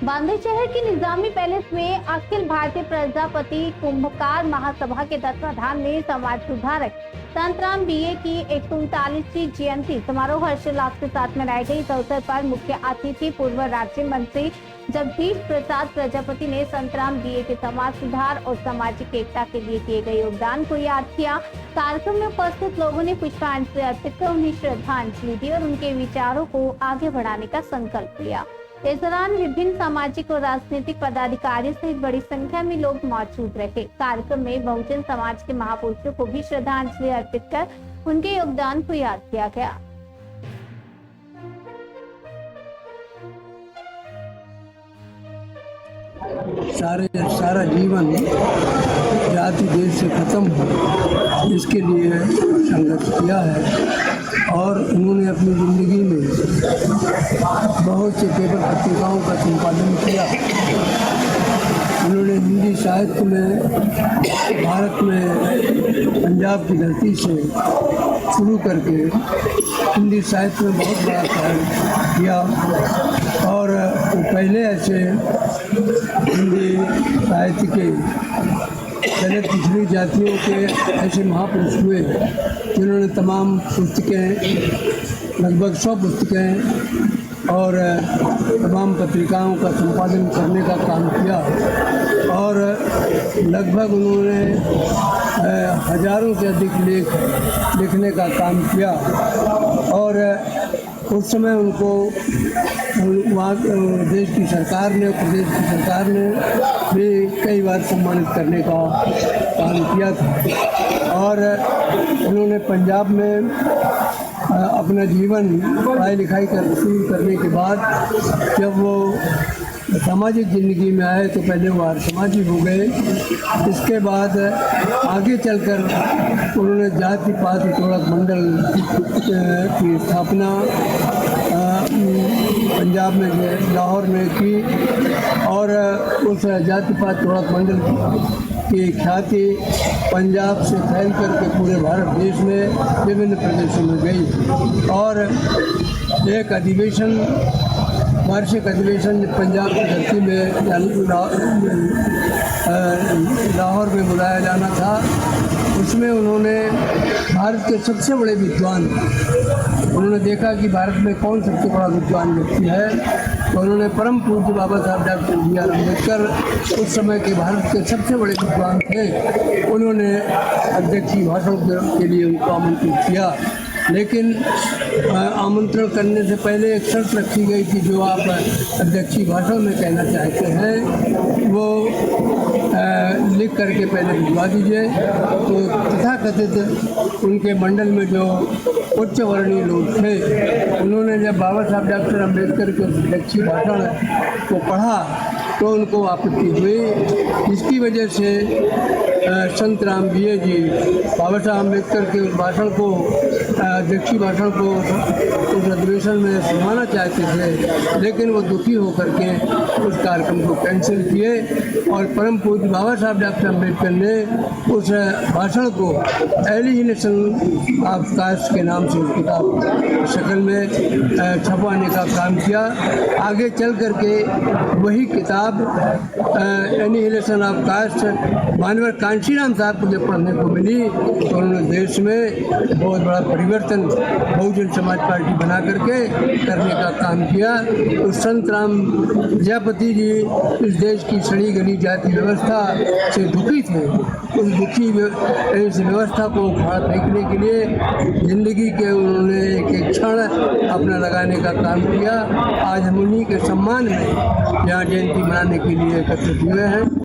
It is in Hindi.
बांदा शहर के निजामी पैलेस में अखिल भारतीय प्रजापति कुंभकार महासभा के तत्वाधान में समाज सुधारक संतराम बीए की 139वीं जयंती समारोह हर्षोल्लास के साथ मनाई गई। इस अवसर पर मुख्य अतिथि पूर्व राज्य मंत्री जगदीश प्रसाद प्रजापति ने संतराम बीए के समाज सुधार और सामाजिक एकता के लिए किए गए योगदान को याद किया। कार्यक्रम में उपस्थित लोगों ने पुष्पांजलि अर्पित कर उन्हें श्रद्धांजलि दी और उनके विचारों को आगे बढ़ाने का संकल्प लिया। इस दौरान विभिन्न सामाजिक और राजनीतिक पदाधिकारियों सहित बड़ी संख्या में लोग मौजूद रहे। कार्यक्रम में बहुजन समाज के महापुरुषों को भी श्रद्धांजलि अर्पित कर उनके योगदान को याद किया गया। सारा जीवन जाति देश से खत्म हो इसके लिए संघर्ष किया है और उन्होंने अपनी ज़िंदगी में बहुत से पेपर पत्रिकाओं का संपादन किया। उन्होंने हिंदी साहित्य में भारत में पंजाब की धरती से शुरू करके हिंदी साहित्य में बहुत बड़ा कार्य किया और वो पहले ऐसे हिंदी साहित्य के दलित पिछड़ी जातियों के ऐसे महापुरुष हुए जिन्होंने तमाम पुस्तकें लगभग 100 पुस्तकें और तमाम पत्रिकाओं का संपादन करने का काम किया और लगभग उन्होंने हजारों से अधिक लेख लिखने का काम किया और उस समय उनको वहाँ देश की सरकार ने प्रदेश की सरकार ने भी कई बार सम्मानित करने का काम किया था और उन्होंने पंजाब में अपना जीवन पढ़ाई लिखाई शुरू करने के बाद जब वो सामाजिक ज़िंदगी में आए तो पहले वो आर्य समाजी हो गए। इसके बाद आगे चलकर उन्होंने जाति पाति तोड़क मंडल की स्थापना पंजाब में लाहौर में की और उस जाति पाति तोड़क मंडल की ख्याति पंजाब से फैल करके पूरे भारत देश में विभिन्न प्रदेशों में गई और एक अधिवेशन वार्षिक अधिवेशन पंजाब की धरती में लाहौर में बुलाया जाना था। उसमें उन्होंने भारत के सबसे बड़े विद्वान उन्होंने देखा कि भारत में कौन सबसे बड़ा विद्वान व्यक्ति है तो उन्होंने परम पूज्य बाबा साहब डॉक्टर B.R. अम्बेडकर उस समय के भारत के सबसे बड़े विद्वान थे। उन्होंने अध्यक्षीय भाषण के लिए उनको आमंत्रित किया लेकिन आमंत्रण करने से पहले एक शर्त रखी गई कि जो आप अध्यक्षीय भाषण में कहना चाहते हैं वो लिख करके पहले भिजवा दीजिए। तो तथाकथित उनके मंडल में जो उच्च वर्णीय लोग थे उन्होंने जब बाबा साहब डॉक्टर अम्बेडकर के अध्यक्षीय भाषण को पढ़ा तो उनको आपत्ति हुई। इसकी वजह से संतराम बीए जी बाबा साहब अम्बेडकर के उस भाषण को अध्यक्षीय भाषण को उस अधिवेशन में सुनाना चाहते थे लेकिन वो दुखी होकर के उस कार्यक्रम को कैंसिल किए और परम पूज्य बाबा साहब डॉक्टर अम्बेडकर ने उस भाषण को एलिजिनेशन ऑफ कास्ट के नाम से किताब शक्ल में छपवाने का काम किया। आगे चल करके वही किताब एनिहिलेशन ऑफ कास्ट मानवर कांशीराम साहब को जब पढ़ने को मिली तो उन्होंने देश में बहुत बड़ा परिवर्तन बहुजन समाज पार्टी बना करके करने का काम किया। तो संतराम प्रजापति जी इस देश की सड़ी गली जाति व्यवस्था से दुखी थे। उस दुखी इस व्यवस्था को उखाड़ फेंकने के लिए जिंदगी के उन्होंने एक क्षण अपना लगाने का काम किया। आज हम उन्हीं के सम्मान में यहाँ जयंती मनाने के लिए एकत्रित हुए हैं।